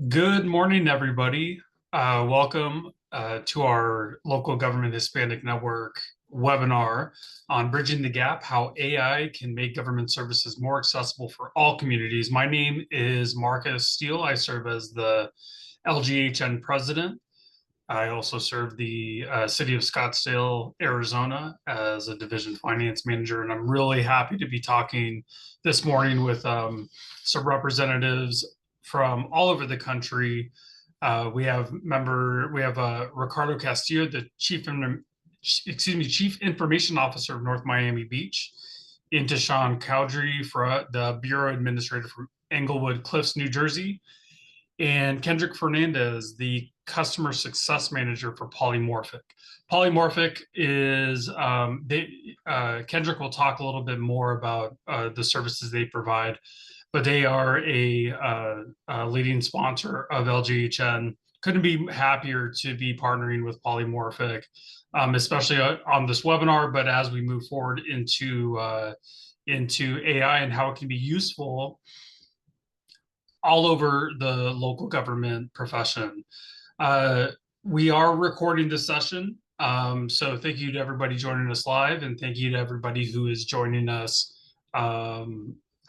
Good morning, everybody. Welcome to our local government Hispanic Network webinar on bridging the gap, how AI can make government services more accessible for all communities. My name is Marcus Steele. I serve as the LGHN president. I also serve the city of Scottsdale, Arizona as a division finance manager. And I'm really happy to be talking this morning with some representatives from all over the country. We have Ricardo Castillo, the chief information officer of North Miami Beach, Intishan Cowdrey for the bureau administrator from Englewood Cliffs, New Jersey, and Kendrick Fernandez, the customer success manager for Polymorphic. Polymorphic is Kendrick will talk a little bit more about the services they provide, but they are a leading sponsor of LGHN. Couldn't be happier to be partnering with Polymorphic, especially on this webinar. But as we move forward into AI and how it can be useful all over the local government profession. Uh, we are recording this session. So thank you to everybody joining us live, and thank you to everybody who is joining us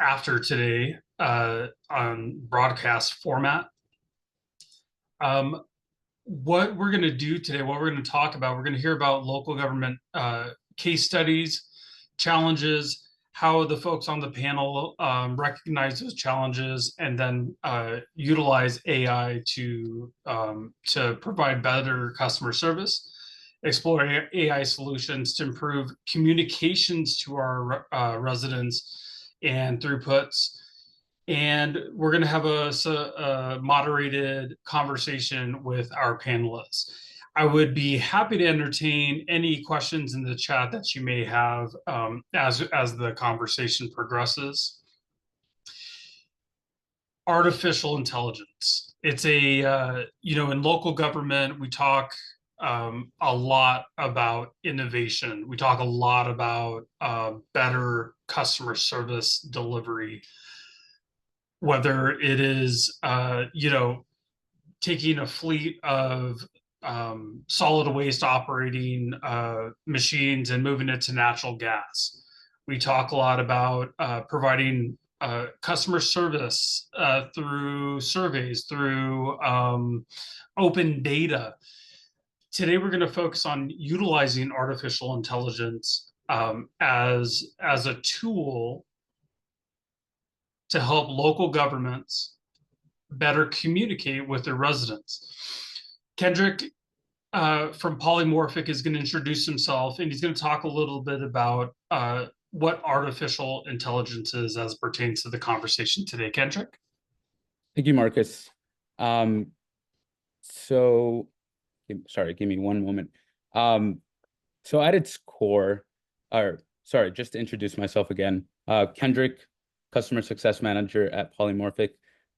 after today on broadcast format. What we're going to do today, what we're going to talk about, we're going to hear about local government case studies, challenges, how the folks on the panel recognize those challenges, and then utilize AI to provide better customer service, explore AI solutions to improve communications to our residents and throughputs. And we're going to have a moderated conversation with our panelists. I would be happy to entertain any questions in the chat that you may have as the conversation progresses. Artificial intelligence. It's in local government, we talk a lot about innovation. We talk a lot about better customer service delivery, whether it is taking a fleet of solid waste operating machines and moving it to natural gas. We talk a lot about providing customer service through surveys, through open data. Today, we're going to focus on utilizing artificial intelligence as a tool to help local governments better communicate with their residents. Kendrick from Polymorphic is going to introduce himself, and he's going to talk a little bit about what artificial intelligence is as pertains to the conversation today. Kendrick? Thank you, Marcus. Sorry, give me one moment. So at its core, just to introduce myself again, Kendrick, Customer Success Manager at Polymorphic.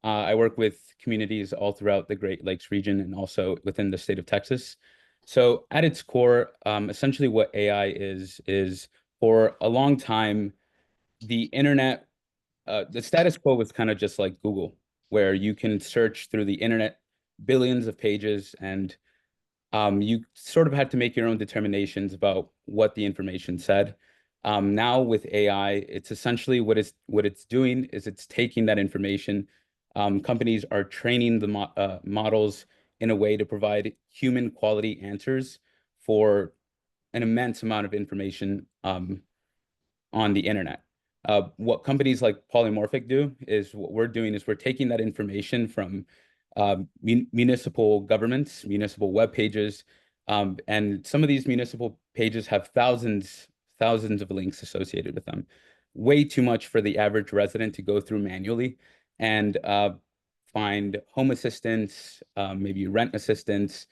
I work with communities all throughout the Great Lakes region and also within the state of Texas. So at its core, essentially what AI is for a long time, the internet, the status quo was kind of just like Google, where you can search through the internet billions of pages and you sort of had to make your own determinations about what the information said. Now with AI, it's essentially what it's doing is it's taking that information. Companies are training the models in a way to provide human quality answers for an immense amount of information on the internet. What companies like Polymorphic do is what we're doing is we're taking that information from municipal governments, municipal web pages, and some of these municipal pages have thousands of links associated with them. Way too much for the average resident to go through manually and find home assistance, maybe rent assistance,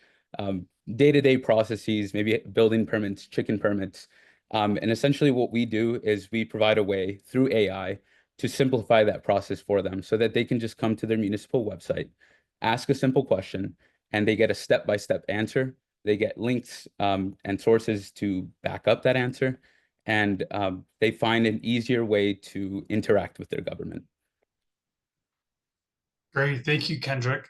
day-to-day processes, maybe building permits, chicken permits. And essentially what we do is we provide a way through AI to simplify that process for them so that they can just come to their municipal website, ask a simple question, and they get a step-by-step answer. They get links and sources to back up that answer, and they find an easier way to interact with their government. Great. Thank you, Kendrick.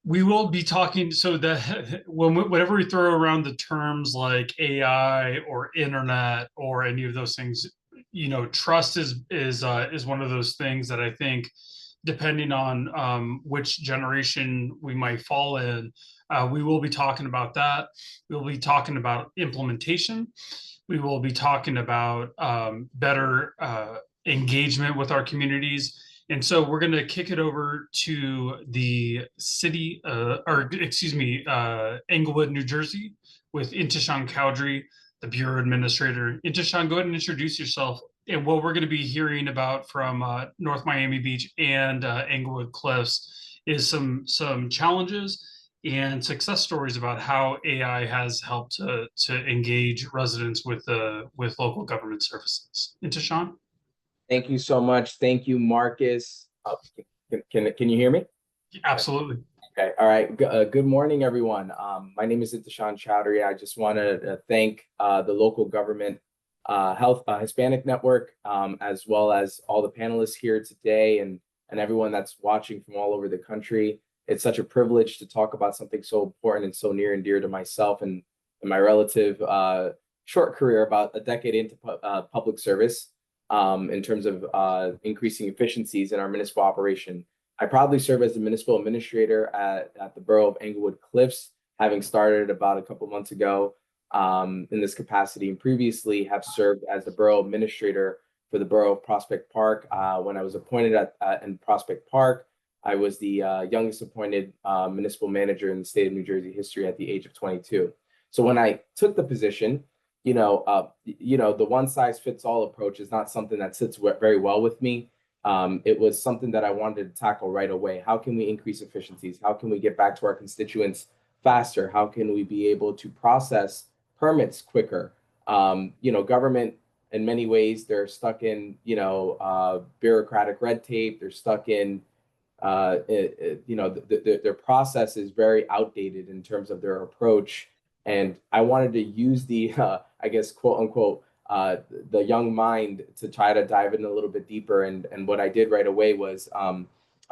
We will be talking so that whenever we throw around the terms like AI or internet or any of those things, trust is one of those things that I think, depending on which generation we might fall in, we will be talking about that. We'll be talking about implementation. We will be talking about better engagement with our communities. And so we're going to kick it over to the city, or excuse me, Englewood, New Jersey, with Intishan Cowdrey, the Bureau Administrator. Intishan, go ahead and introduce yourself and what we're going to be hearing about from North Miami Beach and Englewood Cliffs is some challenges and success stories about how AI has helped to engage residents with local government services. Intishan? Thank you so much. Thank you, Marcus. Can you hear me? Absolutely. Okay. All right. Good morning, everyone. My name is Intishan Chowdhury. I just want to thank the local government health Hispanic Network, as well as all the panelists here today and everyone that's watching from all over the country. It's such a privilege to talk about something so important and so near and dear to myself and my relative short career, about a decade into public service, in terms of increasing efficiencies in our municipal operation. I proudly serve as the municipal administrator at the Borough of Englewood Cliffs, having started about a couple months ago in this capacity, and previously have served as the borough administrator for the Borough of Prospect Park. When I was appointed in Prospect Park, I was the youngest appointed municipal manager in the state of New Jersey history at the age of 22. So when I took the position, the one size fits all approach is not something that sits very well with me. It was something that I wanted to tackle right away. How can we increase efficiencies? How can we get back to our constituents faster? How can we be able to process permits quicker? Government, in many ways, they're stuck in, bureaucratic red tape. They're stuck in, their process is very outdated in terms of their approach. And I wanted to use the, I guess, quote unquote, the young mind to try to dive in a little bit deeper. And what I did right away was I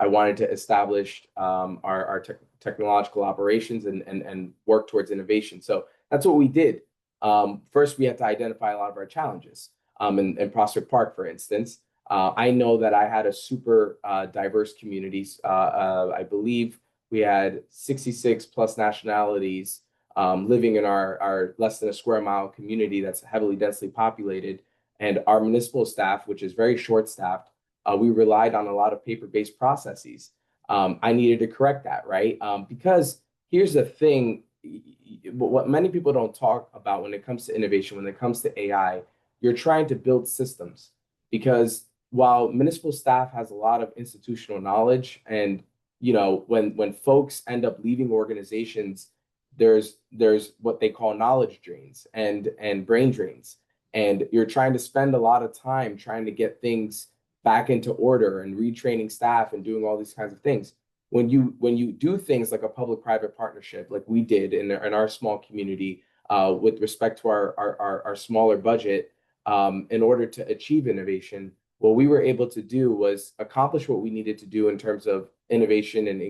wanted to establish our technological operations and work towards innovation. So that's what we did. First, we had to identify a lot of our challenges. In Prospect Park, for instance, I know that I had a super diverse communities. I believe we had 66 plus nationalities living in our less than a square mile community that's heavily densely populated. And our municipal staff, which is very short staffed, we relied on a lot of paper-based processes. I needed to correct that, right? Because here's the thing, what many people don't talk about when it comes to innovation, when it comes to AI, you're trying to build systems. Because while municipal staff has a lot of institutional knowledge, and when folks end up leaving organizations, there's what they call knowledge drains and brain drains, and you're trying to spend a lot of time trying to get things back into order and retraining staff and doing all these kinds of things. When you do things like a public-private partnership, like we did in our small community, with respect to our smaller budget, in order to achieve innovation, what we were able to do was accomplish what we needed to do in terms of innovation and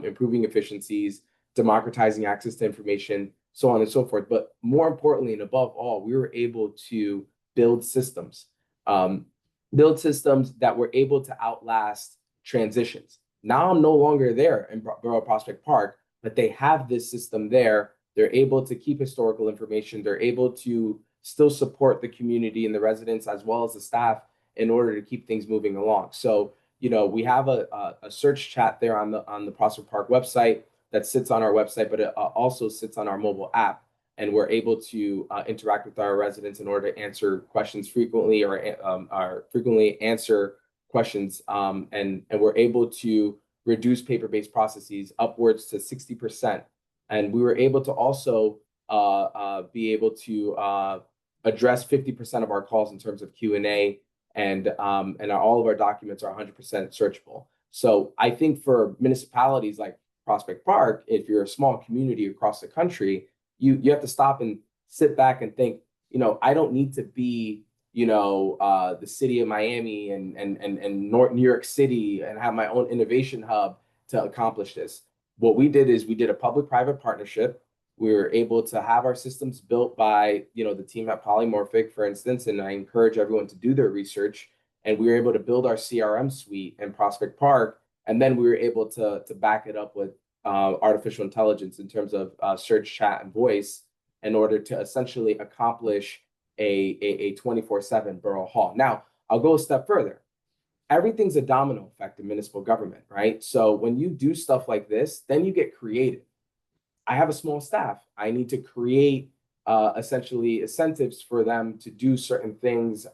improving efficiencies, democratizing access to information, so on and so forth. But more importantly, and above all, we were able to build systems, that were able to outlast transitions. Now I'm no longer there in Borough Prospect Park, but they have this system there. They're able to keep historical information. They're able to still support the community and the residents as well as the staff in order to keep things moving along. So, we have a search chat there on the Prospect Park website that sits on our website, but it also sits on our mobile app. And we're able to interact with our residents in order to answer questions frequently, or frequently answer questions. And we're able to reduce paper-based processes upwards to 60%. And we were able to also be able to address 50% of our calls in terms of Q&A, and all of our documents are 100% searchable. So I think for municipalities like Prospect Park, if you're a small community across the country, you have to stop and sit back and think, I don't need to be, the city of Miami and New York City and have my own innovation hub to accomplish this. What we did is we did a public-private partnership. We were able to have our systems built by, the team at Polymorphic, for instance, and I encourage everyone to do their research. And we were able to build our CRM suite in Prospect Park, and then we were able to back it up with artificial intelligence in terms of search, chat, and voice in order to essentially accomplish a 24/7 borough hall. Now, I'll go a step further. Everything's a domino effect in municipal government, right? So when you do stuff like this, then you get creative. I have a small staff. I need to create essentially incentives for them to do certain things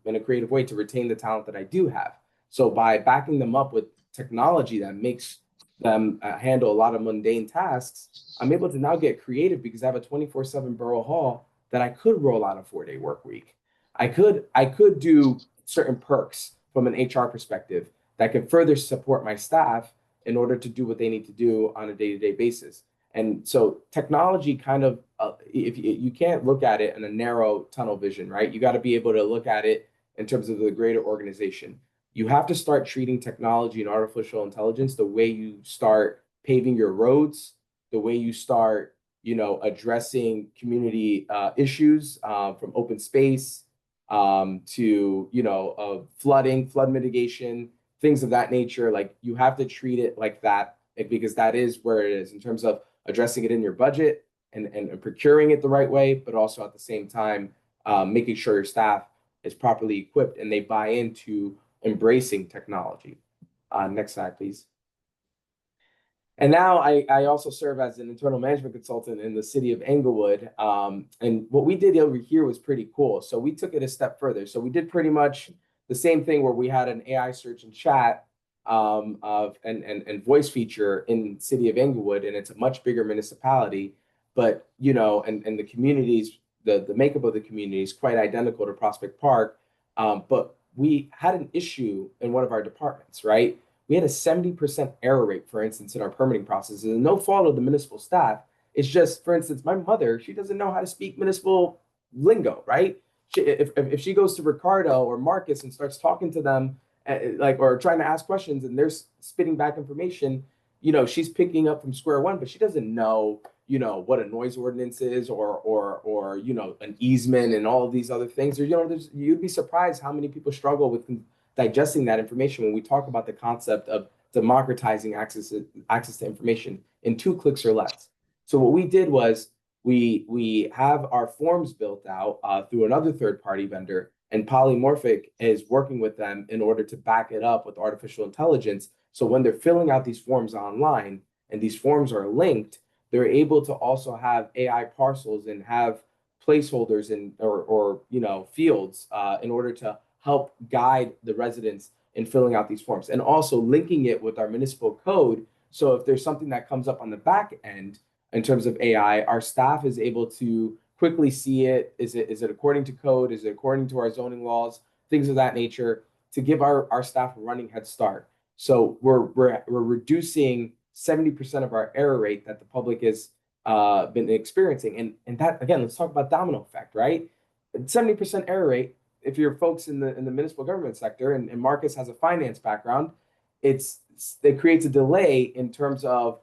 in a creative way to retain the talent that I do have. So by backing them up with technology that makes them handle a lot of mundane tasks, I'm able to now get creative because I have a 24/7 borough hall that I could roll out a 4-day work week. I could do certain perks from an HR perspective that can further support my staff in order to do what they need to do on a day-to-day basis. And so technology kind of, if you can't look at it in a narrow tunnel vision, right? You got to be able to look at it in terms of the greater organization. You have to start treating technology and artificial intelligence the way you start paving your roads, the way you start, addressing community issues from open space to, flooding, flood mitigation, things of that nature. Like you have to treat it like that because that is where it is in terms of addressing it in your budget and procuring it the right way, but also at the same time, making sure your staff is properly equipped and they buy into embracing technology. Next slide, please. And now I also serve as an internal management consultant in the city of Englewood. And what we did over here was pretty cool. So we took it a step further. So we did pretty much the same thing where we had an AI search and chat and voice feature in the city of Englewood, and it's a much bigger municipality. But and the communities, the makeup of the community is quite identical to Prospect Park. But we had an issue in one of our departments, right? We had a 70% error rate, for instance, in our permitting processes, and no fault of the municipal staff. It's just, for instance, my mother, she doesn't know how to speak municipal lingo, right? If she goes to Ricardo or Marcus and starts talking to them, or trying to ask questions, and they're spitting back information, she's picking up from square one, but she doesn't know, what a noise ordinance is or an easement and all of these other things. Or, you'd be surprised how many people struggle with digesting that information when we talk about the concept of democratizing access to information in 2 clicks or less. So what we did was we have our forms built out through another third-party vendor, and Polymorphic is working with them in order to back it up with artificial intelligence. So when they're filling out these forms online and these forms are linked, they're able to also have AI parcels and have placeholders or fields in order to help guide the residents in filling out these forms, and also linking it with our municipal code. So if there's something that comes up on the back end in terms of AI, our staff is able to quickly see it. Is it according to code? Is it according to our zoning laws? Things of that nature to give our staff a running head start. So we're reducing 70% of our error rate that the public has been experiencing. And that, again, let's talk about domino effect, right? 70% error rate. If you're folks in the municipal government sector, and Marcus has a finance background, it creates a delay in terms of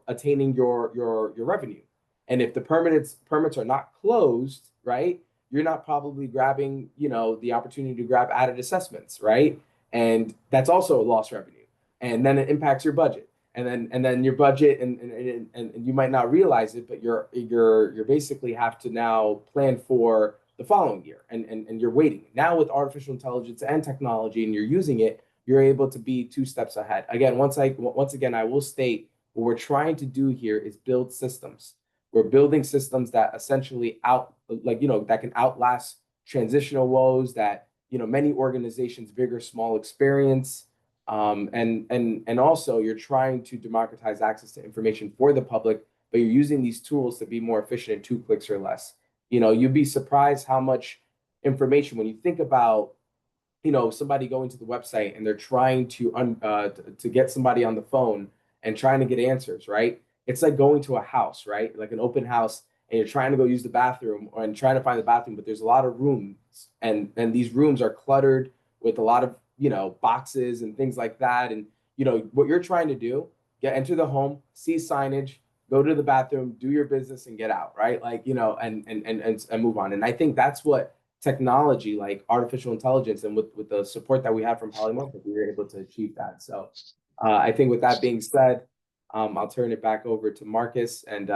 attaining your revenue. And if the permits are not closed, right, you're not probably grabbing the opportunity to grab added assessments, right? And that's also a lost revenue, and then it impacts your budget, and then your budget, and you might not realize it, but you're basically have to now plan for the following year, and you're waiting. Now with artificial intelligence and technology, and you're using it, you're able to be 2 steps ahead. Again, once again, I will state what we're trying to do here is build systems. We're building systems that essentially that can outlast transitional woes that many organizations, big or small, experience. And also you're trying to democratize access to information for the public, but you're using these tools to be more efficient in 2 clicks or less. You'd be surprised how much information, when you think about, somebody going to the website and they're trying to get somebody on the phone and trying to get answers, right? It's like going to a house, right? Like an open house, and you're trying to go use the bathroom and trying to find the bathroom, but there's a lot of rooms, and these rooms are cluttered with a lot of, you know, boxes and things like that. And, you know, what you're trying to do, enter the home, see signage, go to the bathroom, do your business and get out, right? Like, you know, and move on. And I think that's what technology, like artificial intelligence, and with the support that we have from Polymorphic, we were able to achieve that. So I think with that being said, I'll turn it back over to Marcus. And,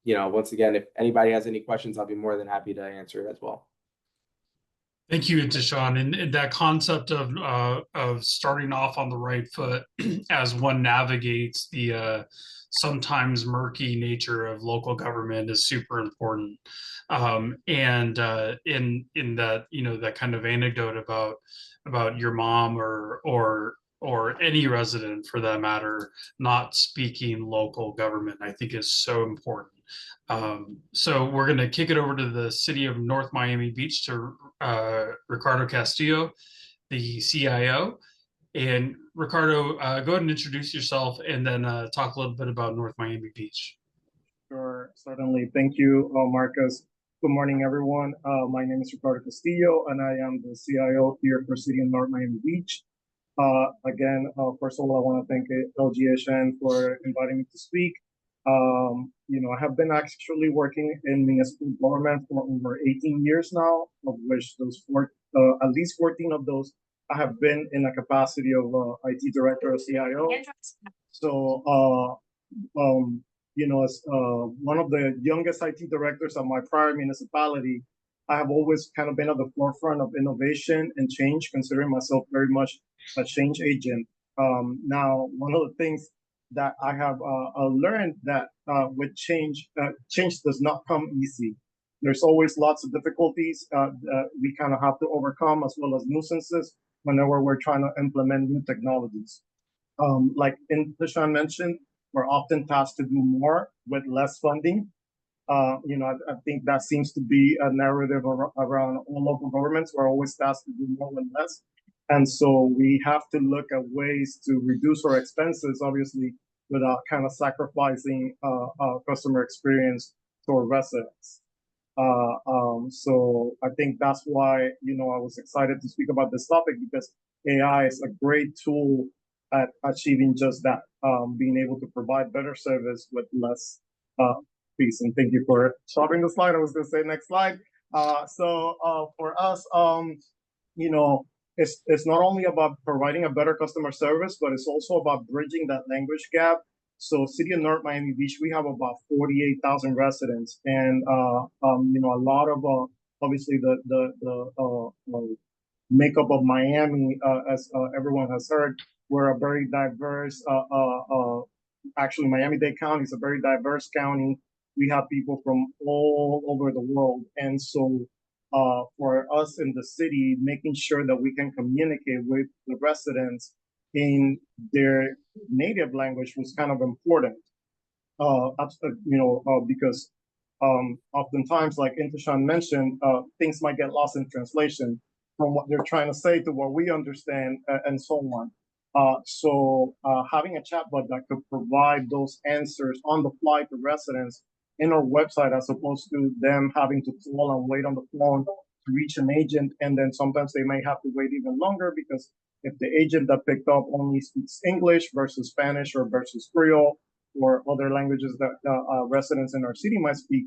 you know, once again, if anybody has any questions, I'll be more than happy to answer it as well. Thank you, Deshaun. And that concept of starting off on the right foot as one navigates the sometimes murky nature of local government is super important. And in that, you know, that kind of anecdote about your mom or any resident for that matter not speaking local government, I think is so important. So we're going to kick it over to the city of North Miami Beach to Ricardo Castillo, the CIO. And Ricardo, go ahead and introduce yourself and then talk a little bit about North Miami Beach. Sure, certainly. Thank you, Marcus. Good morning, everyone. My name is Ricardo Castillo, and I am the CIO here for City of North Miami Beach. Again, first of all, I want to thank LGHN for inviting me to speak. You know, I have been actually working in municipal government for over 18 years now, of which at least 14 of those I have been in a capacity of IT director or CIO. So, you know, as one of the youngest IT directors of my prior municipality, I have always kind of been at the forefront of innovation and change, considering myself very much a change agent. Now, one of the things that I have learned that with change does not come easy. There's always lots of difficulties we kind of have to overcome, as well as nuisances whenever we're trying to implement new technologies. Like Deshaun mentioned, we're often tasked to do more with less funding. You know, I think that seems to be a narrative around all local governments. We're always tasked to do more with less. And so we have to look at ways to reduce our expenses, obviously, without kind of sacrificing customer experience to our residents. So I think that's why, you know, I was excited to speak about this topic, because AI is a great tool at achieving just that, being able to provide better service with less fees. And thank you for stopping the slide. I was going to say next slide. So for us, you know, it's not only about providing a better customer service, but it's also about bridging that language gap. So City of North Miami Beach, we have about 48,000 residents, and you know, a lot of obviously the makeup of Miami, as everyone has heard, we're a very diverse. Actually, Miami-Dade County is a very diverse county. We have people from all over the world, and so for us in the city, making sure that we can communicate with the residents in their native language was kind of important. You know, because oftentimes, like Deshaun mentioned, things might get lost in translation from what they're trying to say to what we understand, and so on. So having a chatbot that could provide those answers on the fly to residents in our website, as opposed to them having to call and wait on the phone to reach an agent, and then sometimes they may have to wait even longer, because if the agent that picked up only speaks English versus Spanish or versus Creole or other languages that residents in our city might speak,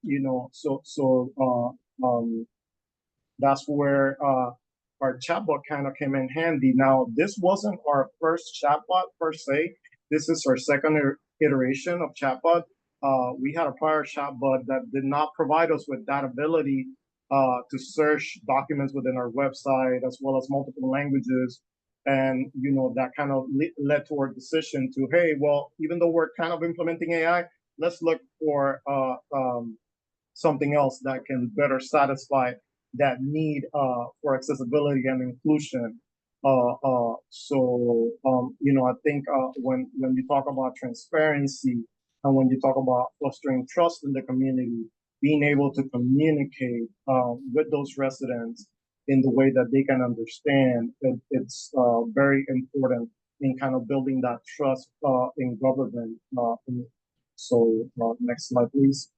you know, so that's where our chatbot kind of came in handy. Now, this wasn't our first chatbot per se. This is our second iteration of chatbot. We had a prior chatbot that did not provide us with that ability to search documents within our website, as well as multiple languages. And, you know, that kind of led to our decision to, hey, well, even though we're kind of implementing AI, let's look for something else that can better satisfy that need for accessibility and inclusion. So, you know, I think when you talk about transparency, and when you talk about fostering trust in the community, being able to communicate with those residents in the way that they can understand, it's very important in kind of building that trust in government. So next slide, please.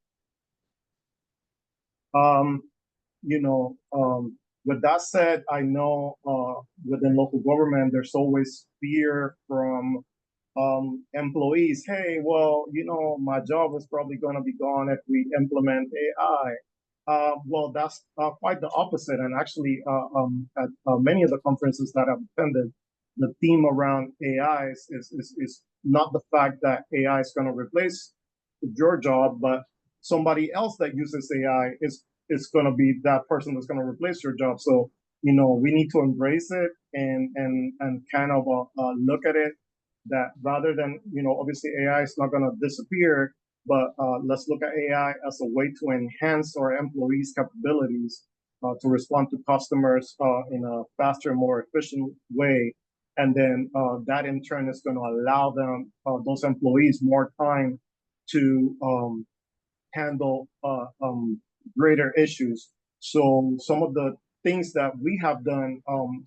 Um, you know, with that said, I know within local government, there's always fear from employees. Hey, well, my job is probably going to be gone if we implement AI. Well, that's quite the opposite. And actually, at many of the conferences that I've attended, the theme around AI is not the fact that AI is going to replace your job, but somebody else that uses AI is going to be that person that's going to replace your job. So, we need to embrace it and kind of look at it that rather than, obviously AI is not going to disappear, but let's look at AI as a way to enhance our employees' capabilities to respond to customers in a faster, more efficient way. And then that in turn is going to allow them, those employees, more time to handle greater issues. So some of the things that we have done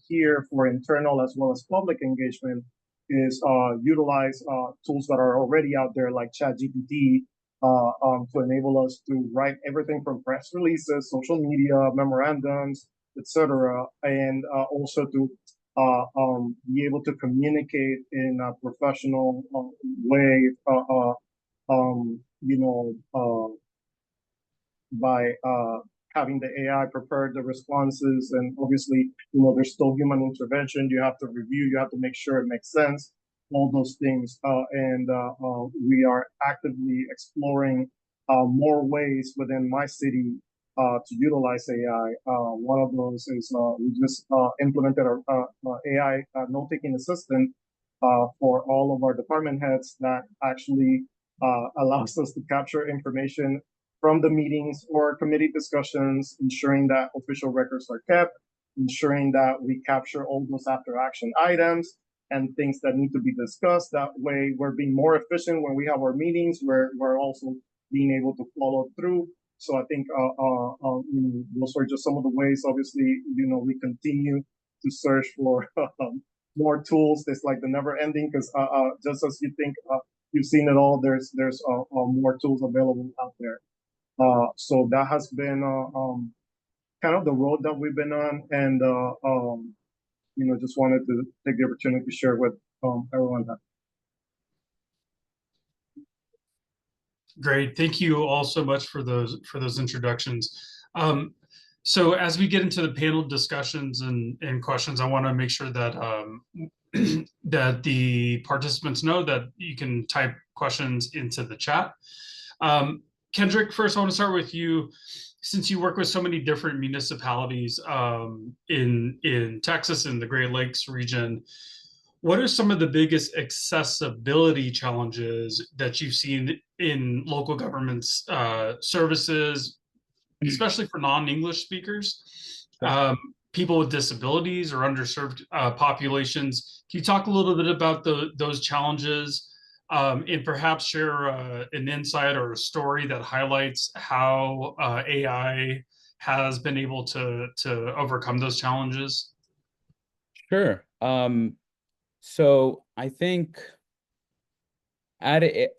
here for internal as well as public engagement is utilize tools that are already out there like ChatGPT to enable us to write everything from press releases, social media, memorandums, etc., and also to be able to communicate in a professional way. By having the AI prepare the responses. And obviously, there's still human intervention. You have to review, you have to make sure it makes sense, all those things. And we are actively exploring more ways within my city to utilize AI. One of those is we just implemented our AI note-taking assistant for all of our department heads that actually allows us to capture information from the meetings or committee discussions, ensuring that official records are kept, ensuring that we capture all those after action items and things that need to be discussed. That way we're being more efficient when we have our meetings, we're also being able to follow through. So I think those are just some of the ways, obviously, we continue to search for more tools. It's like the never ending, because just as you think you've seen it all, there's more tools available out there. So that has been kind of the road that we've been on, and just wanted to take the opportunity to share with everyone that. Great. Thank you all so much for those introductions. So as we get into the panel discussions and questions, I want to make sure that that the participants know that you can type questions into the chat. Kendrick, first I want to start with you. Since you work with so many different municipalities in Texas and the Great Lakes region, what are some of the biggest accessibility challenges that you've seen in local governments services, especially for non-English speakers, people with disabilities or underserved populations? Can you talk a little bit about those challenges and perhaps share an insight or a story that highlights how AI has been able to overcome those challenges? Sure. So I think at a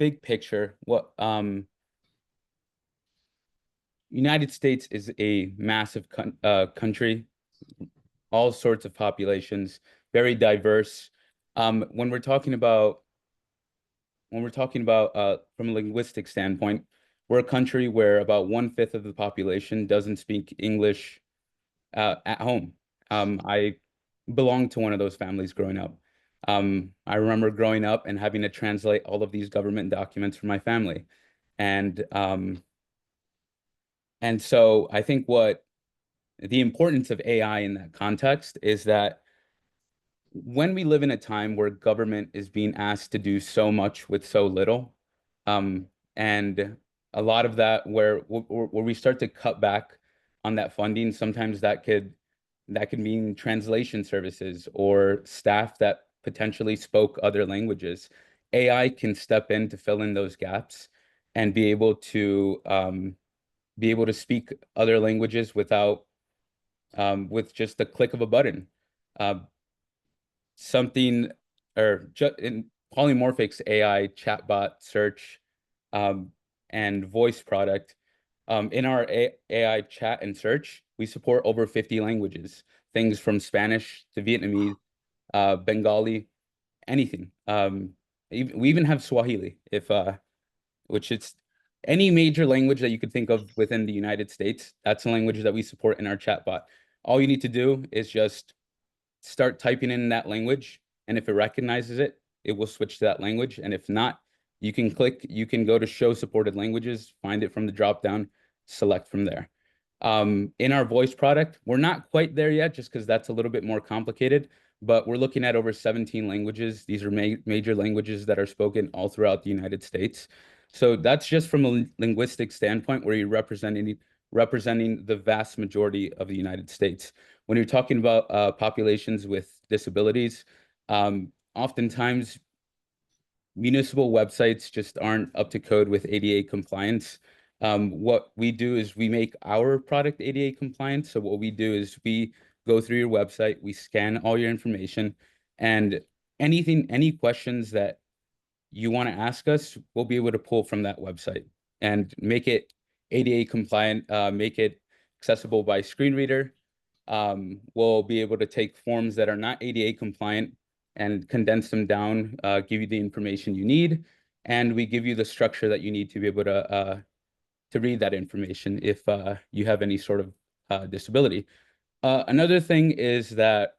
big picture, what United States is a massive country, all sorts of populations, very diverse. When we're talking about from a linguistic standpoint, we're a country where about 1/5 of the population doesn't speak English at home. I belonged to one of those families growing up. I remember growing up and having to translate all of these government documents for my family. And so I think what the importance of AI in that context is that when we live in a time where government is being asked to do so much with so little, and a lot of that where we start to cut back on that funding, sometimes that could mean translation services or staff that potentially spoke other languages. AI can step in to fill in those gaps and be able to speak other languages without with just the click of a button. Something or in Polymorphic's AI chatbot search and voice product In our AI chat and search, we support over 50 languages, things from Spanish to Vietnamese, Bengali, anything. We even have Swahili, which is any major language that you could think of within the United States. That's a language that we support in our chatbot. All you need to do is just start typing in that language, and if it recognizes it, it will switch to that language. And if not, you can go to show supported languages, find it from the drop down, select from there. In our voice product, we're not quite there yet, just because that's a little bit more complicated, but we're looking at over 17 languages. These are major languages that are spoken all throughout the United States. So that's just from a linguistic standpoint, where you're representing the vast majority of the United States. When you're talking about populations with disabilities, oftentimes municipal websites just aren't up to code with ADA compliance. What we do is we make our product ADA compliant. So what we do is we go through your website, we scan all your information, and any questions that you want to ask us, we'll be able to pull from that website and make it ADA compliant, make it accessible by screen reader. We'll be able to take forms that are not ADA compliant and condense them down, give you the information you need, and we give you the structure that you need to be able to read that information if you have any sort of disability. Another thing is that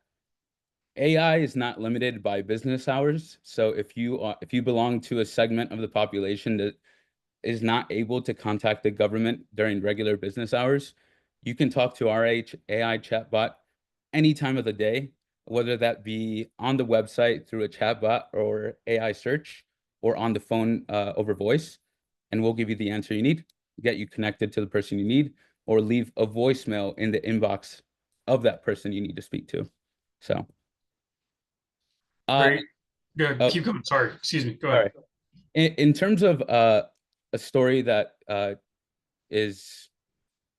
AI is not limited by business hours. So if you belong to a segment of the population that is not able to contact the government during regular business hours, you can talk to our AI chatbot any time of the day, whether that be on the website through a chatbot or AI search, or on the phone over voice, and we'll give you the answer you need, get you connected to the person you need, or leave a voicemail in the inbox of that person you need to speak to. So. Great. Good. Oh, Keep going. Sorry. Excuse me. Go all ahead. right. In terms of a story that is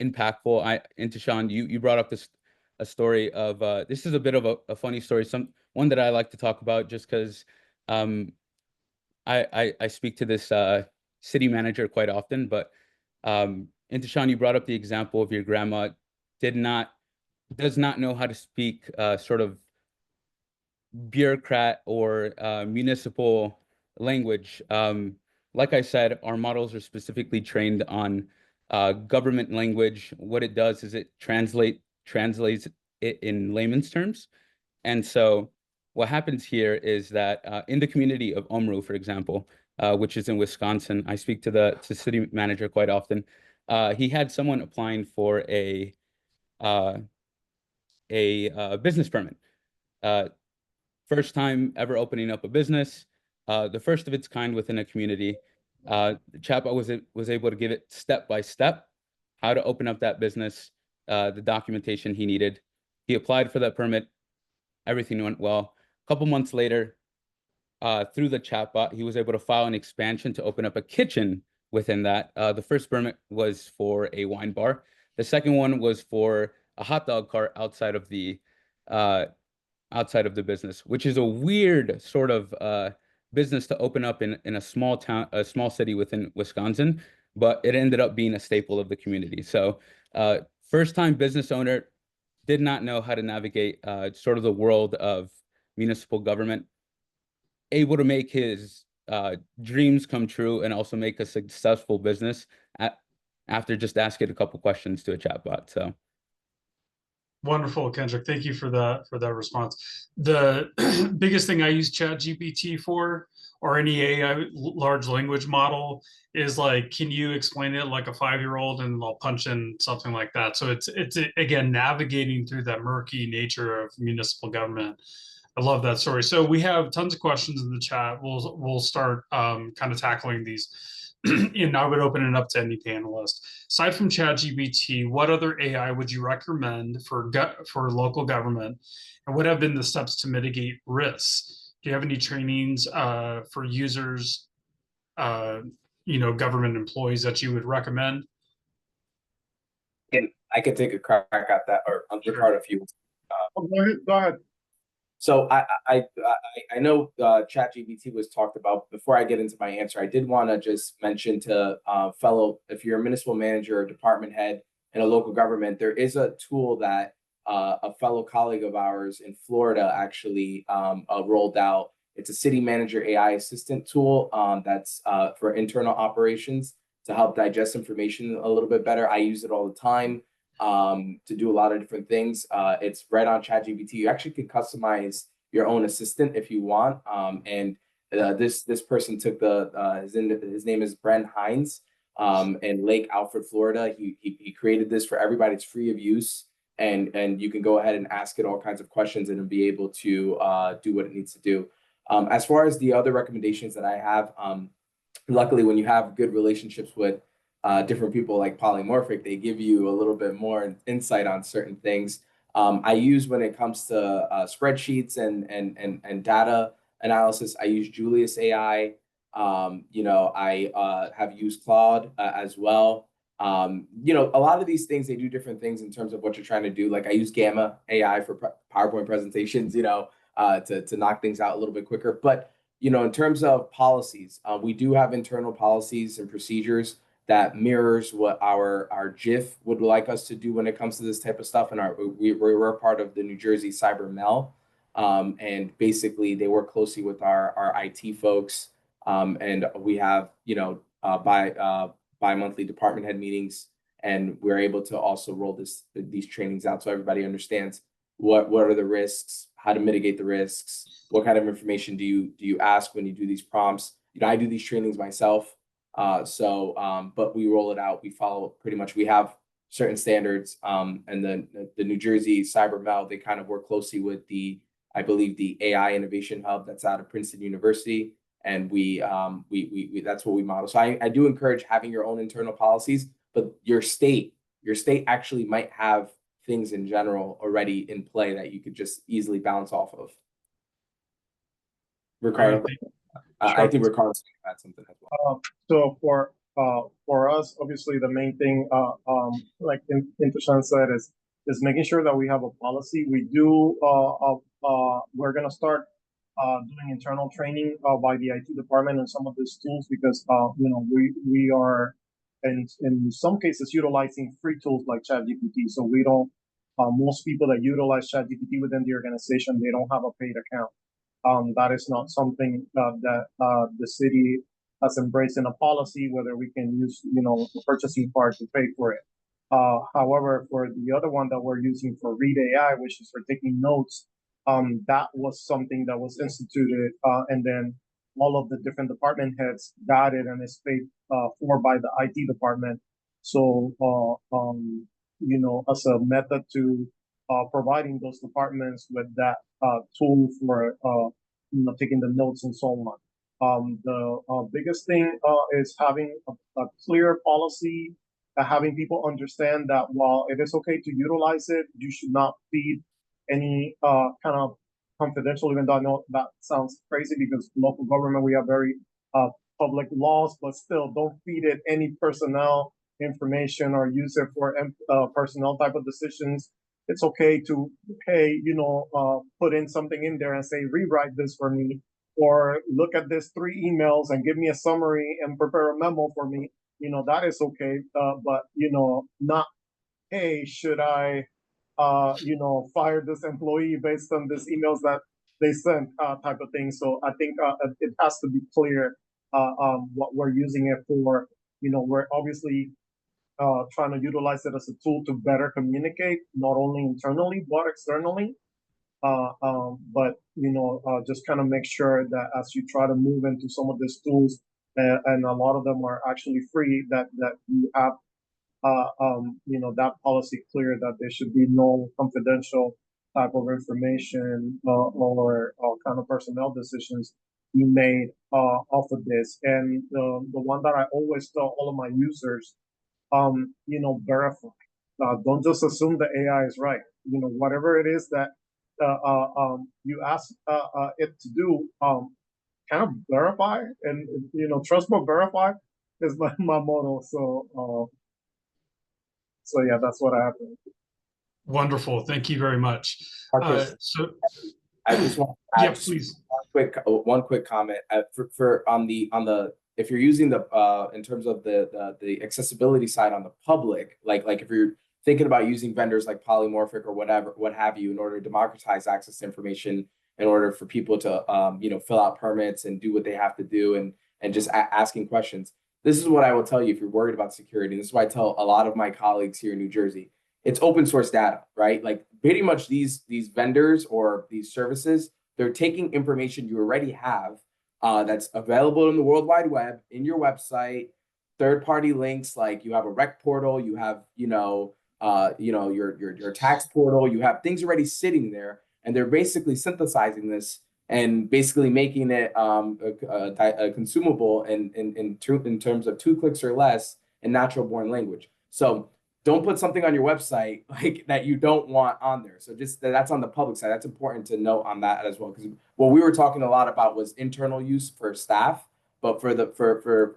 impactful, Intishan, you brought up a story of this is a bit of a funny story, one that I like to talk about just because I speak to this city manager quite often. But Intishan, you brought up the example of your grandma does not know how to speak sort of bureaucrat or municipal language. Like I said, our models are specifically trained on government language. What it does is it translates it in layman's terms. And so what happens here is that in the community of Omru, for example, which is in Wisconsin, I speak to the city manager quite often. He had someone applying for a business permit. First time ever opening up a business, the first of its kind within a community. The chatbot was able to give it step by step how to open up that business, the documentation he needed. He applied for that permit. Everything went well. A couple months later, through the chatbot, he was able to file an expansion to open up a kitchen within that. The first permit was for a wine bar. The second one was for a hot dog cart outside of the business, which is a weird sort of business to open up in a small town, a small city within Wisconsin, but it ended up being a staple of the community. So first-time business owner, did not know how to navigate sort of the world of municipal government, able to make his dreams come true and also make a successful business after just asking a couple questions to a chatbot. So. Wonderful, Kendrick. Thank you for that response. The biggest thing I use ChatGPT for, or any AI large language model, is like, can you explain it like a 5-year-old, and I'll punch in something like that. So it's again navigating through that murky nature of municipal government. I love that story. So we have tons of questions in the chat. We'll start kind of tackling these. And I would open it up to any panelist. Aside from ChatGPT, what other AI would you recommend for local government, and what have been the steps to mitigate risks? Do you have any trainings for users, government employees that you would recommend? And I could take a crack at that, or Ricardo, if you. Go ahead. So I know ChatGPT was talked about. Before I get into my answer, I did want to just mention to fellow, if you're a municipal manager or department head in a local government, there is a tool that a fellow colleague of ours in Florida actually rolled out. It's a city manager AI assistant tool that's for internal operations to help digest information a little bit better. I use it all the time to do a lot of different things. It's right on ChatGPT. You actually can customize your own assistant if you want. And this person took his name is Brent Hines in Lake Alfred, Florida. He created this for everybody. It's free of use, and you can go ahead and ask it all kinds of questions, and it'll be able to do what it needs to do. As far as the other recommendations that I have, luckily, when you have good relationships with different people like Polymorphic, they give you a little bit more insight on certain things. I use, when it comes to spreadsheets and data analysis, I use Julius AI. I have used Claude as well. A lot of these things, they do different things in terms of what you're trying to do. Like I use Gamma AI for PowerPoint presentations, to knock things out a little bit quicker. But in terms of policies, we do have internal policies and procedures that mirrors what our JIF would like us to do when it comes to this type of stuff. And we're part of the New Jersey CyberMel. And basically they work closely with our IT folks. And we have, bi-monthly department head meetings, and we're able to also roll these trainings out so everybody understands what are the risks, how to mitigate the risks, what kind of information do you ask when you do these prompts. I do these trainings myself. But we roll it out. We follow pretty much, we have certain standards, and the New Jersey CyberMel, they kind of work closely with I believe the AI Innovation Hub that's out of Princeton University. And we that's what we model. So I do encourage having your own internal policies, but your state actually might have things in general already in play that you could just easily bounce off of. Ricardo, I think Ricardo's going to add something as well. So for us, obviously the main thing, like Intishan said, is making sure that we have a policy. We do. We're going to start doing internal training by the IT department and some of these tools, because we are in some cases utilizing free tools like ChatGPT. So we don't. Most people that utilize ChatGPT within the organization, they don't have a paid account. That is not something that the city has embraced in a policy, whether we can use, the purchasing part to pay for it. However, for the other one that we're using for Read AI, which is for taking notes, that was something that was instituted, and then all of the different department heads got it, and is paid for by the IT department. So, as a method to providing those departments with that tool for taking the notes and so on. The biggest thing is having a clear policy, having people understand that while it is okay to utilize it, you should not feed any kind of confidential, even though I know that sounds crazy because local government, we have very public laws, but still don't feed it any personnel information or use it for personnel type of decisions. It's okay to, hey, put in something in there and say, rewrite this for me, or look at this 3 emails and give me a summary and prepare a memo for me. That is okay. But, not, hey, should I, fire this employee based on these emails that they sent, type of thing. So I think it has to be clear what we're using it for. We're obviously trying to utilize it as a tool to better communicate, not only internally, but externally. But, just kind of make sure that as you try to move into some of these tools, and a lot of them are actually free, that you have, that policy clear, that there should be no confidential type of information or kind of personnel decisions be made off of this. And the one that I always tell all of my users, verify. Don't just assume the AI is right. Whatever it is that you ask it to do, kind of verify, and trust but verify is my motto. So yeah, that's what I have. Wonderful. Thank you very much. Marcus, So I just want to add Yeah, please. one quick comment for on the if you're using the in terms of the accessibility side on the public, like if you're thinking about using vendors like Polymorphic or whatever, what have you, in order to democratize access to information, in order for people to fill out permits and do what they have to do, and just asking questions. This is what I will tell you if you're worried about security. And this is why I tell a lot of my colleagues here in New Jersey, it's open source data, right? Like pretty much these vendors or these services, they're taking information you already have that's available in the World Wide Web, in your website, third-party links, like you have a rec portal, you have, your tax portal, you have things already sitting there, and they're basically synthesizing this and basically making it a consumable in terms of 2 clicks or less in natural born language. So don't put something on your website like that you don't want on there. So just that's on the public side. That's important to note on that as well, because what we were talking a lot about was internal use for staff, but for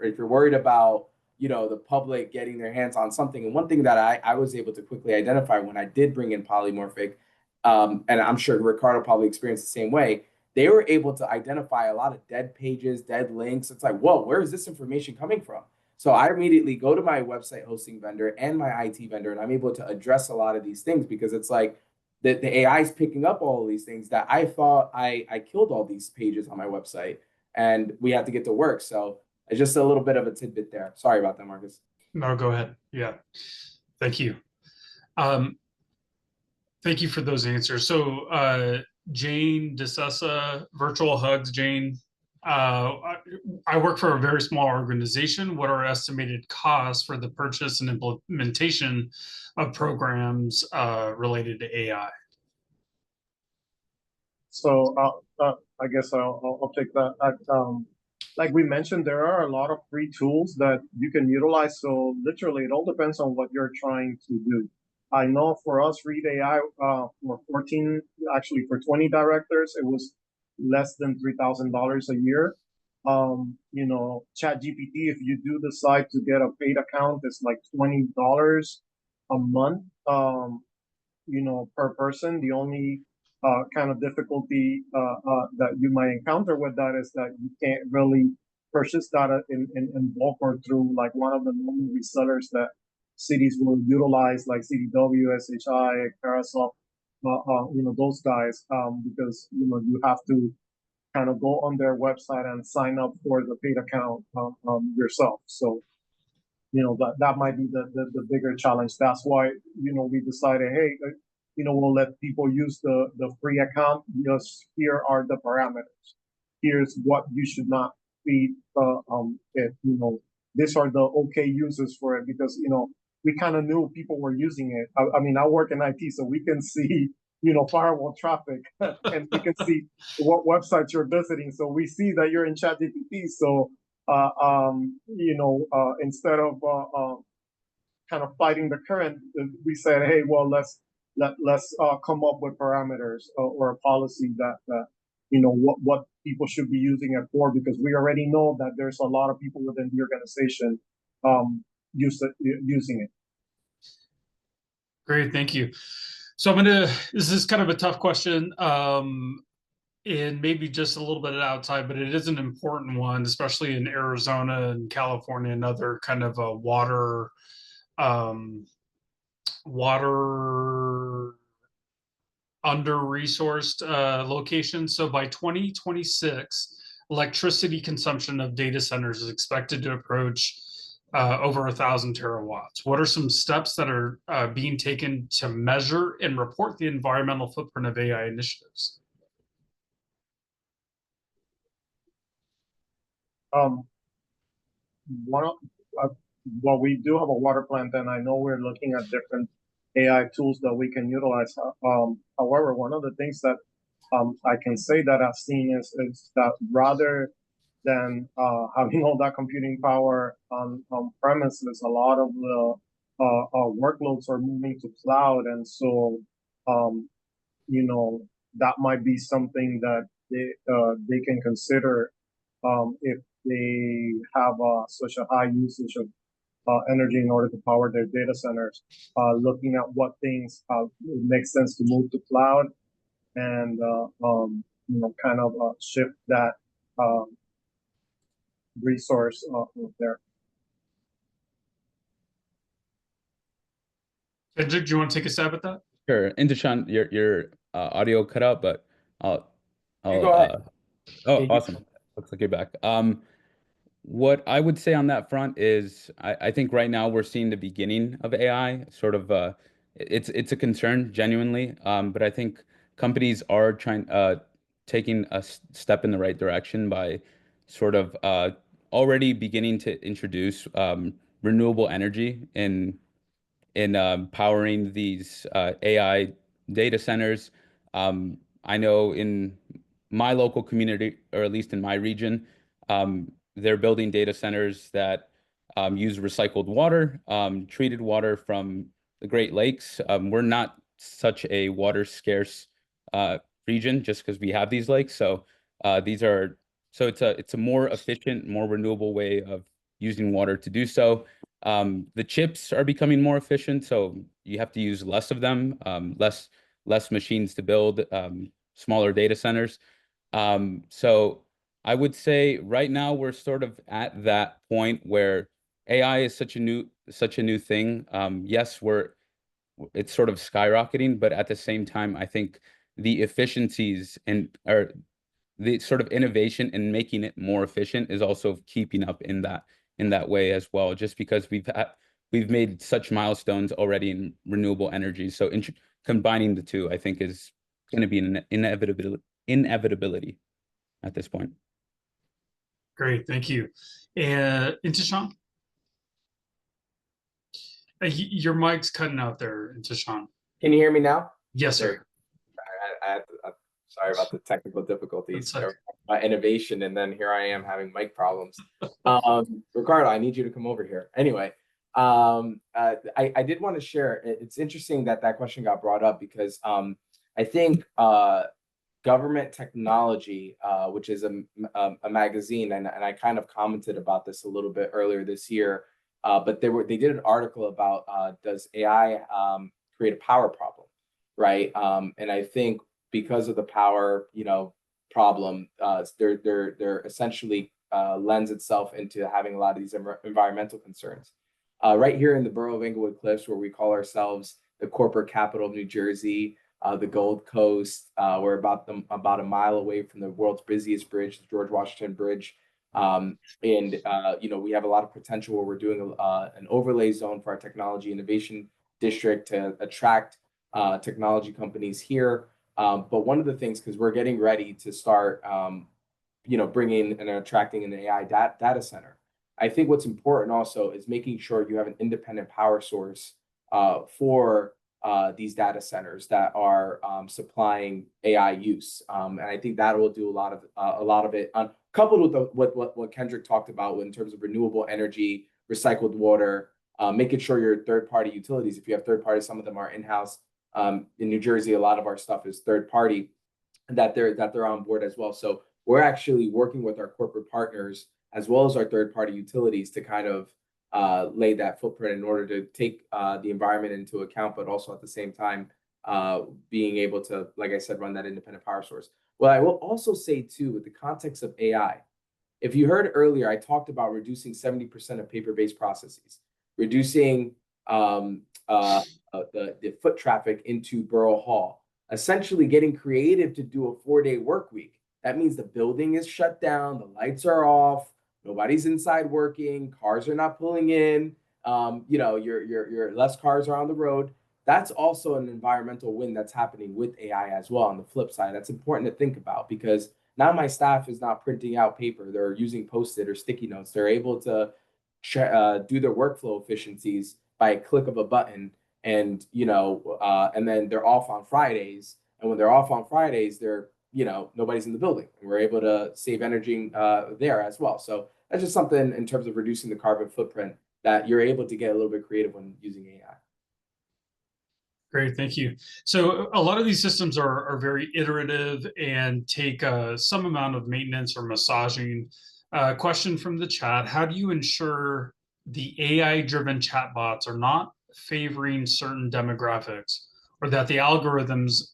if you're worried about the public getting their hands on something, and one thing that I was able to quickly identify when I did bring in Polymorphic, and I'm sure Ricardo probably experienced the same way, they were able to identify a lot of dead pages, dead links. It's like, whoa, where is this information coming from? So I immediately go to my website hosting vendor and my IT vendor, and I'm able to address a lot of these things, because it's like the AI is picking up all of these things that I thought I killed all these pages on my website, and we have to get to work. So it's just a little bit of a tidbit there. Sorry about that, Marcus. No, go ahead. Yeah. Thank you. Thank you for those answers. So Jane DeSessa, virtual hugs, Jane. I work for a very small organization. What are estimated costs for the purchase and implementation of programs related to AI? So I guess I'll take that. Like we mentioned, there are a lot of free tools that you can utilize. So literally, it all depends on what you're trying to do. I know for us, Read AI, for 20 directors, it was less than $3,000 a year. ChatGPT, if you do decide to get a paid account, it's like $20 a month, per person. The only kind of difficulty that you might encounter with that is that you can't really purchase data in bulk or through like one of the normal resellers that cities will utilize, like CDW, SHI, Carousel, those guys, because you have to kind of go on their website and sign up for the paid account yourself. So that might be the bigger challenge. That's why we decided, hey, we'll let people use the free account. Just here are the parameters. Here's what you should not feed it. These are the okay users for it, because we kind of knew people were using it. I mean, I work in IT, so we can see firewall traffic, and we can see what websites you're visiting. So we see that you're in ChatGPT. So instead of kind of fighting the current, we said, hey, well, let's come up with parameters or a policy that what people should be using it for, because we already know that there's a lot of people within the organization using it. Great, thank you. So this is kind of a tough question, and maybe just a little bit outside, but it is an important one, especially in Arizona and California and other kind of water under-resourced locations. So by 2026, electricity consumption of data centers is expected to approach over 1,000 terawatts. What are some steps that are being taken to measure and report the environmental footprint of AI initiatives? Well, we do have a water plant, and I know we're looking at different AI tools that we can utilize. However, one of the things that I can say that I've seen is that rather than having all that computing power on premises, a lot of the workloads are moving to cloud, and so that might be something that they can consider if they have such a high usage of energy in order to power their data centers, looking at what things make sense to move to cloud, and kind of shift that resource there. Kendrick, do you want to take a stab at that? Sure. And Deshaun, your audio cut out, but I'll You I'll go ahead. oh, Yeah, awesome. Looks like you're back. What I would say on that front is I think right now we're seeing the beginning of AI. Sort of it's a concern genuinely. But I think companies are taking a step in the right direction by sort of already beginning to introduce renewable energy in powering these AI data centers. I know in my local community, or at least in my region, they're building data centers that use recycled water, treated water from the Great Lakes. We're not such a water scarce region just because we have these lakes. So these are so it's a more efficient, more renewable way of using water to do so. The chips are becoming more efficient, so you have to use less of them, less machines to build, smaller data centers. So I would say right now we're sort of at that point where AI is such a new thing. Yes, it's sort of skyrocketing, but at the same time, I think the efficiencies and or the sort of innovation in making it more efficient is also keeping up in that way as well, just because we've made such milestones already in renewable energy. So combining the two, I think, is going to be an inevitability at this point. Great, thank you. And Intishan? Your mic's cutting out there, Intishan. Can you hear me now? Yes, sir. I'm sorry about the technical difficulties. That's Innovation, and then here I am having mic problems. Ricardo, I need you to come over here. Anyway, I did want to share. It's interesting that question got brought up because I think Government Technology, which is a magazine, and I kind of commented about this a little bit earlier this year, but they did an article about does AI create a power problem, right? And I think because of the power, problem, they're essentially lends itself into having a lot of these environmental concerns. Right here in the borough of Englewood Cliffs, where we call ourselves the corporate capital of New Jersey, the Gold Coast, we're about a mile away from the world's busiest bridge, the George Washington Bridge. And we have a lot of potential where we're doing an overlay zone for our technology innovation district to attract technology companies here. But one of the things, because we're getting ready to start, bringing and attracting an AI data center, I think what's important also is making sure you have an independent power source for these data centers that are supplying AI use, and I think that will do a lot of it. Coupled with what Kendrick talked about in terms of renewable energy, recycled water, making sure your third-party utilities, if you have third parties, some of them are in-house. In New Jersey, a lot of our stuff is third party, that they're on board as well. So we're actually working with our corporate partners as well as our third party utilities to kind of lay that footprint in order to take the environment into account, but also at the same time being able to, like I said, run that independent power source. Well, I will also say too, with the context of AI, if you heard earlier, I talked about reducing 70% of paper-based processes, reducing the foot traffic into Borough Hall, essentially getting creative to do a 4-day work week. That means the building is shut down, the lights are off, nobody's inside working, cars are not pulling in, your less cars are on the road. That's also an environmental win that's happening with AI as well. On the flip side, that's important to think about because now my staff is not printing out paper. They're using Post-it or sticky notes. They're able to do their workflow efficiencies by a click of a button, and and then they're off on Fridays. And when they're off on Fridays, they're nobody's in the building, and we're able to save energy there as well. So that's just something in terms of reducing the carbon footprint that you're able to get a little bit creative when using AI. Great, thank you. So a lot of these systems are very iterative and take some amount of maintenance or massaging. Question from the chat: how do you ensure the AI-driven chatbots are not favoring certain demographics, or that the algorithms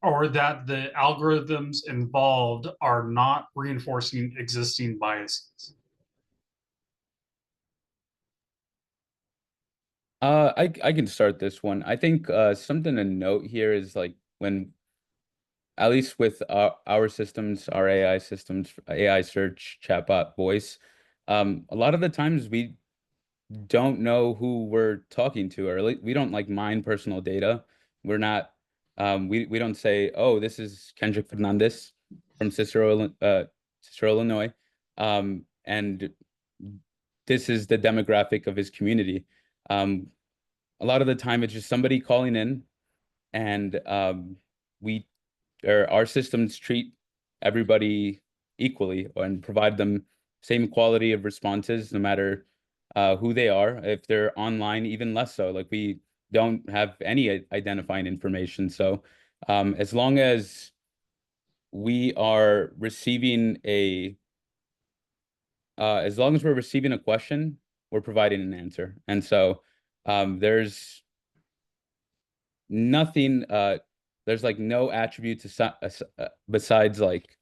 or that the algorithms involved are not reinforcing existing biases? I can start this one. I think something to note here is like when, at least with our systems, our AI systems, AI search, chatbot, voice, a lot of the times we don't know who we're talking to, or we don't like mine personal data. We're not, we don't say, oh, this is Kendrick Fernandez from Cicero, Illinois, and this is the demographic of his community. A lot of the time, it's just somebody calling in, and we or our systems treat everybody equally and provide them same quality of responses, no matter who they are. If they're online, even less so. Like we don't have any identifying information. So as long as we are receiving as long as we're receiving a question, we're providing an answer. And so there's nothing, there's like no attribute besides like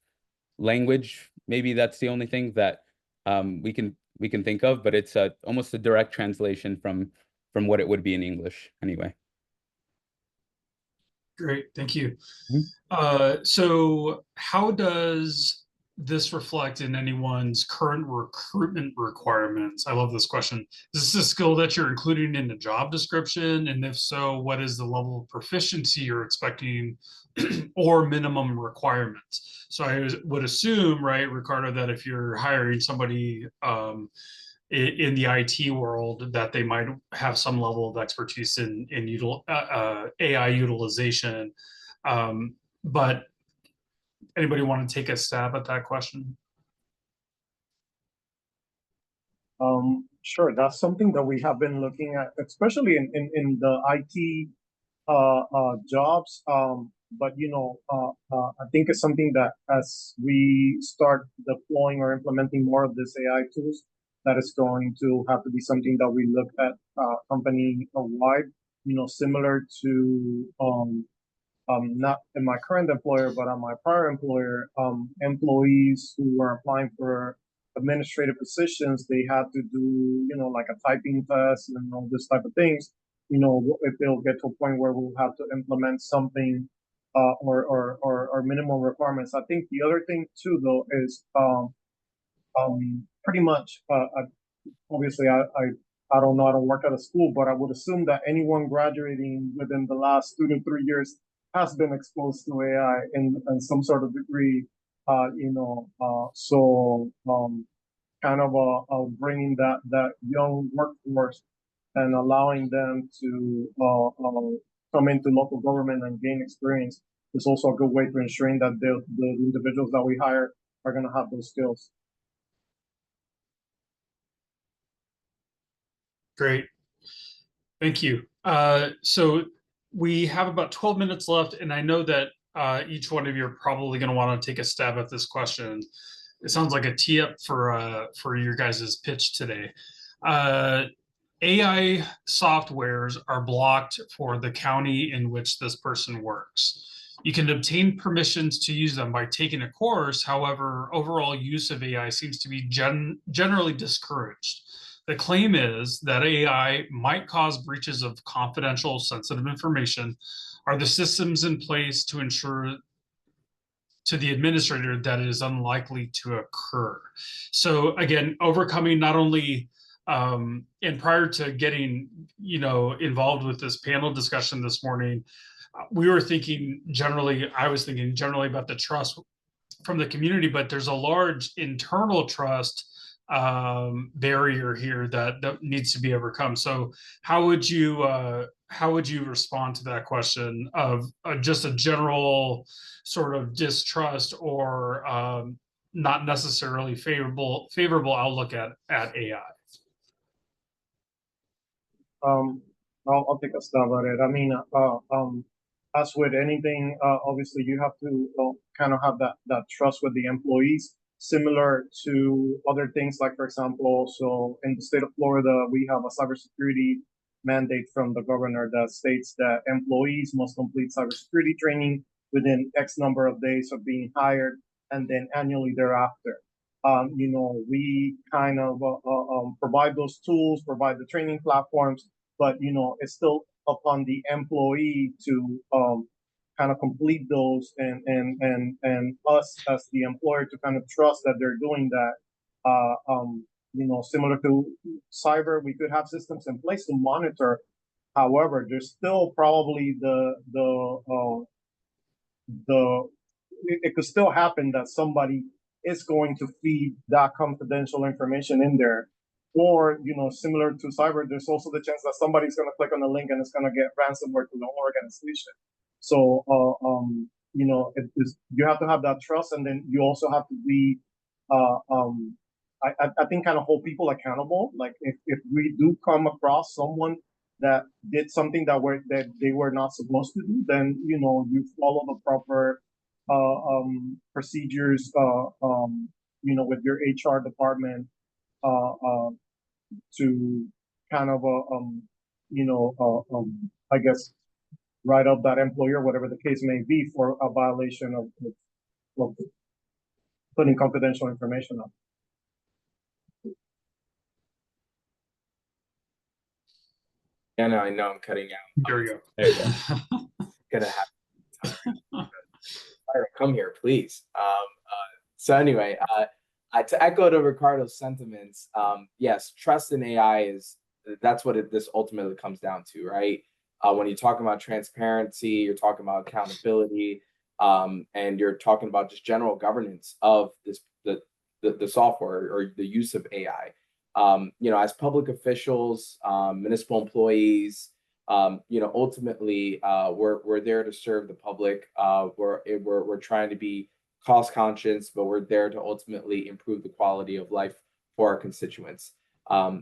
language. Maybe that's the only thing that we can think of, but it's almost a direct translation from what it would be in English anyway. Great, thank you. Mhm. So how does this reflect in anyone's current recruitment requirements? I love this question. Is this a skill that you're including in the job description? And if so, what is the level of proficiency you're expecting or minimum requirements? So I would assume, right, Ricardo, that if you're hiring somebody in the IT world, that they might have some level of expertise in AI utilization. But anybody want to take a stab at that question? Sure, that's something that we have been looking at, especially in the IT jobs. But I think it's something that as we start deploying or implementing more of this AI tools, that is going to have to be something that we look at company wide. Similar to not in my current employer, but on my prior employer, employees who were applying for administrative positions, they had to do, like a typing test and all this type of things. If they'll get to a point where we'll have to implement something or minimum requirements. I think the other thing too, though, is pretty much, obviously, I don't know, I don't work at a school, but I would assume that anyone graduating within the last 2 to 3 years has been exposed to AI in some sort of degree. So kind of bringing that young workforce and allowing them to come into local government and gain experience is also a good way to ensuring that the individuals that we hire are going to have those skills. Great. Thank you. So we have about 12 minutes left, and I know that each one of you are probably going to want to take a stab at this question. It sounds like a tee up for your guys' pitch today. AI softwares are blocked for the county in which this person works. You can obtain permissions to use them by taking a course. However, overall use of AI seems to be generally discouraged. The claim is that AI might cause breaches of confidential, sensitive information. Are the systems in place to ensure to the administrator that it is unlikely to occur? So again, overcoming not only and prior to getting involved with this panel discussion this morning, we were thinking generally, I was thinking generally about the trust from the community, but there's a large internal trust barrier here that needs to be overcome. So how would you respond to that question of just a general sort of distrust or not necessarily favorable outlook at AI? I'll take a stab at it. I mean, as with anything, obviously you have to kind of have that trust with the employees, similar to other things like, for example, so in the state of Florida, we have a cybersecurity mandate from the governor that states that employees must complete cybersecurity training within X number of days of being hired, and then annually thereafter. We kind of provide those tools, provide the training platforms, but it's still upon the employee to kind of complete those, and us as the employer to kind of trust that they're doing that. Similar to cyber, we could have systems in place to monitor. However, there's still probably it could still happen that somebody is going to feed that confidential information in there. Or, similar to cyber, there's also the chance that somebody's going to click on a link and it's going to get ransomware to the whole organization. So, you have to have that trust, and then you also have to be, I think, kind of hold people accountable. Like if we do come across someone that did something that they were not supposed to do, then you follow the proper procedures, with your HR department to kind of I guess write up that employer, whatever the case may be, for a violation of putting confidential information up. And I know I'm cutting out. There we go. There you go. Gonna have to come here, please. So anyway, to echo to Ricardo's sentiments, yes, trust in AI that's what this ultimately comes down to, right? When you're talking about transparency, you're talking about accountability, and you're talking about just general governance of the software or the use of AI. As public officials, municipal employees, ultimately, we're there to serve the public. We're trying to be cost conscious, but we're there to ultimately improve the quality of life for our constituents.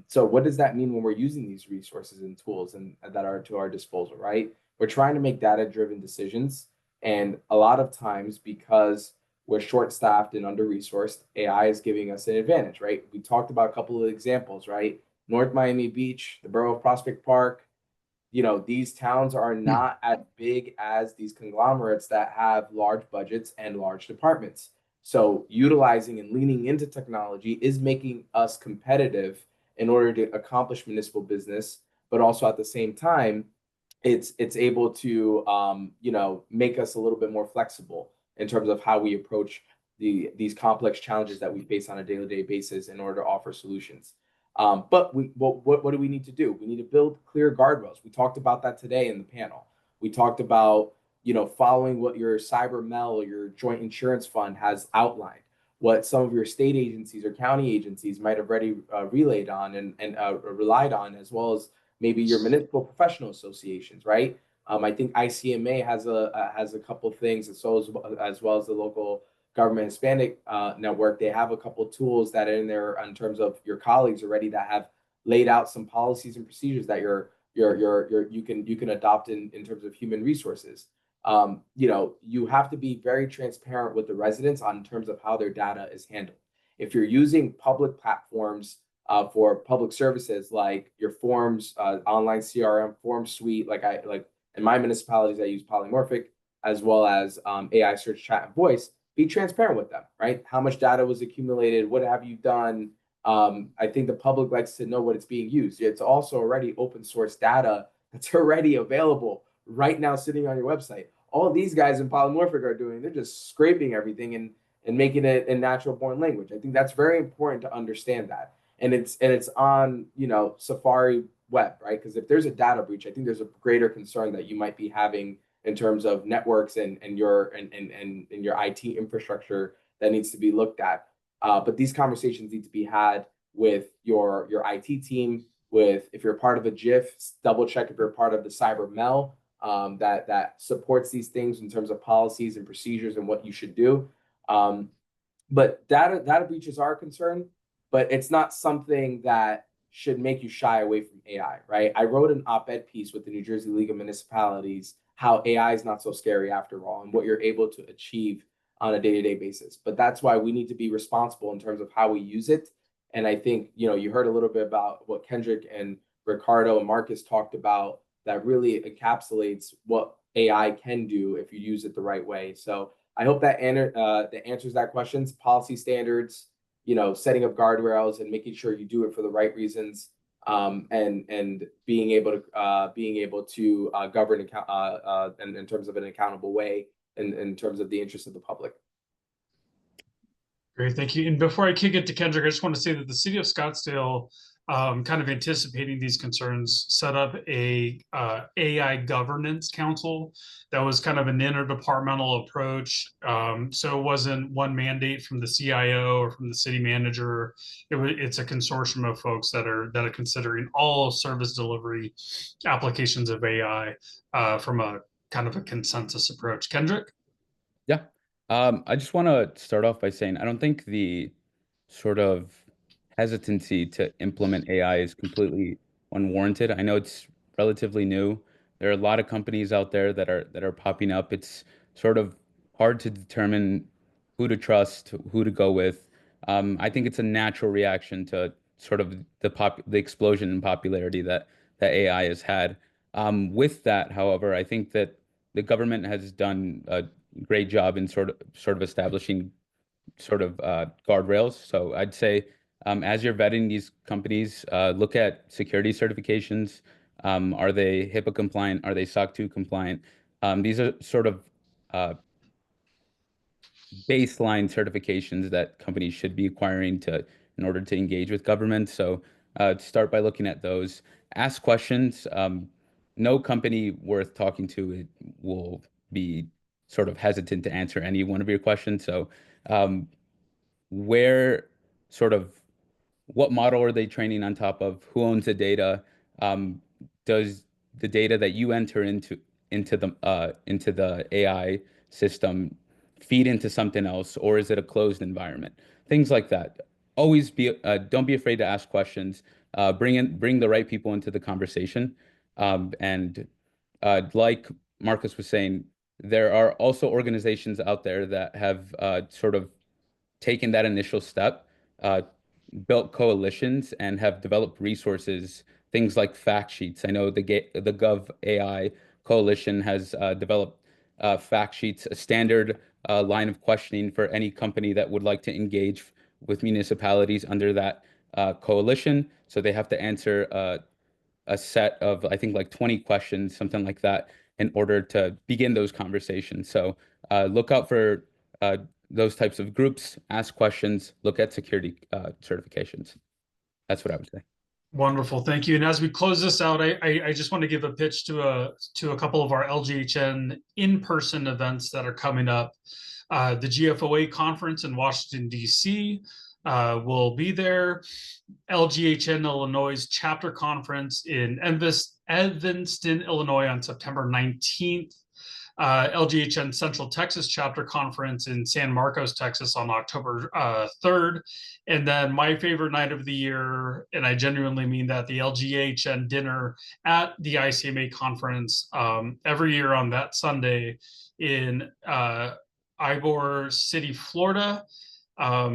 So what does that mean when we're using these resources and tools that are to our disposal, right? We're trying to make data-driven decisions. And a lot of times, because we're short-staffed and under-resourced, AI is giving us an advantage, right? We talked about a couple of examples, right? North Miami Beach, the borough of Prospect Park. These towns are not as big as these conglomerates that have large budgets and large departments. So utilizing and leaning into technology is making us competitive in order to accomplish municipal business, but also at the same time, it's able to make us a little bit more flexible in terms of how we approach these complex challenges that we face on a day-to-day basis in order to offer solutions. But what do we need to do? We need to build clear guardrails. We talked about that today in the panel. We talked about following what your CyberMel or your joint insurance fund has outlined, what some of your state agencies or county agencies might have already relayed on and relied on, as well as maybe your municipal professional associations, right? I think ICMA has a couple things, as well as the local government Hispanic network. They have a couple of tools that are in there in terms of your colleagues already that have laid out some policies and procedures that you can adopt in terms of human resources. You have to be very transparent with the residents in terms of how their data is handled. If you're using public platforms for public services like your forms, online CRM, form suite, like in my municipalities, I use Polymorphic, as well as AI search, chat, and voice. Be transparent with them, right? How much data was accumulated? What have you done? I think the public likes to know what it's being used. It's also already open source data that's already available right now sitting on your website. All these guys in Polymorphic are doing, they're just scraping everything and making it in natural born language. I think that's very important to understand that. And it's on, Safari web, right? Because if there's a data breach, I think there's a greater concern that you might be having in terms of networks and your IT infrastructure that needs to be looked at. But these conversations need to be had with your IT team. If you're part of a GIF, double check if you're part of the CyberMel that supports these things in terms of policies and procedures and what you should do. But data breaches are a concern, but it's not something that should make you shy away from AI, right? I wrote an op-ed piece with the New Jersey League of Municipalities, how AI is not so scary after all, and what you're able to achieve on a day-to-day basis. But that's why we need to be responsible in terms of how we use it. And I think, you heard a little bit about what Kendrick and Ricardo and Marcus talked about that really encapsulates what AI can do if you use it the right way. So I hope that that answers that questions. Policy standards, setting up guardrails and making sure you do it for the right reasons, and being able to govern in terms of an accountable way, in terms of the interest of the public. Great, thank you. And before I kick it to Kendrick, I just want to say that the city of Scottsdale, kind of anticipating these concerns, set up a AI governance council that was kind of an interdepartmental approach. So it wasn't one mandate from the CIO or from the city manager. It's a consortium of folks that are considering all service delivery applications of AI from a kind of a consensus approach. Kendrick? Yeah. I just want to start off by saying I don't think the sort of hesitancy to implement AI is completely unwarranted. I know it's relatively new. There are a lot of companies out there that are popping up. It's sort of hard to determine who to trust, who to go with. I think it's a natural reaction to sort of the explosion in popularity that AI has had. With that, however, I think that the government has done a great job in sort of establishing sort of guardrails. So I'd say as you're vetting these companies, look at security certifications. Are they HIPAA compliant? Are they SOC 2 compliant? These are sort of baseline certifications that companies should be acquiring in order to engage with government. So start by looking at those. Ask questions. No company worth talking to it will be sort of hesitant to answer any one of your questions. So what model are they training on top of? Who owns the data? Does the data that you enter into the AI system feed into something else, or is it a closed environment? Things like that. Always don't be afraid to ask questions. Bring the right people into the conversation. And like Marcus was saying, there are also organizations out there that have sort of taken that initial step, built coalitions, and have developed resources, things like fact sheets. I know the Gov AI coalition has developed fact sheets, a standard line of questioning for any company that would like to engage with municipalities under that coalition. So they have to answer a set of, I think, like 20 questions, something like that, in order to begin those conversations. So look out for those types of groups, ask questions, look at security certifications. That's what I would say. Wonderful, thank you. And as we close this out, I just want to give a pitch to a couple of our LGHN in-person events that are coming up. The GFOA conference in Washington, D.C. will be there. LGHN Illinois chapter conference in Evanston, Illinois on September 19th. LGHN Central Texas chapter conference in San Marcos, Texas on October 3rd. And then my favorite night of the year, and I genuinely mean that, the LGHN dinner at the ICMA conference every year on that Sunday in Ybor City, Florida.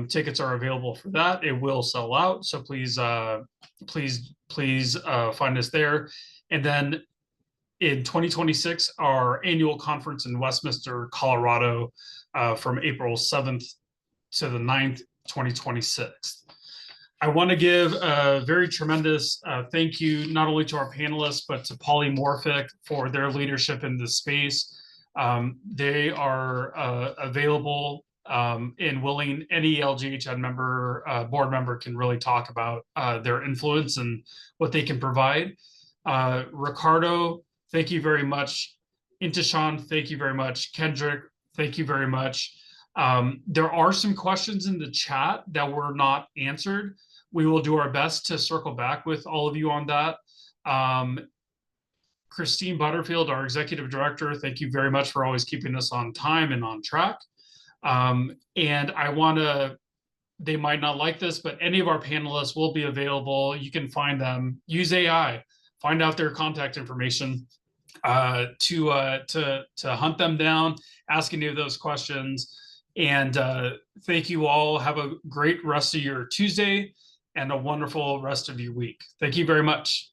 Tickets are available for that. It will sell out, so please find us there. And then in 2026, our annual conference in Westminster, Colorado, from April 7th to the 9th, 2026. I want to give a very tremendous thank you, not only to our panelists, but to Polymorphic for their leadership in this space. They are available and willing. Any LGHN member, board member, can really talk about their influence and what they can provide. Ricardo, thank you very much. Intishan, thank you very much. Kendrick, thank you very much. There are some questions in the chat that were not answered. We will do our best to circle back with all of you on that. Christine Butterfield, our executive director, thank you very much for always keeping us on time and on track. And I want to, they might not like this, but any of our panelists will be available. You can find them, use AI, find out their contact information to hunt them down, ask any of those questions. And thank you all. Have a great rest of your Tuesday and a wonderful rest of your week. Thank you very much.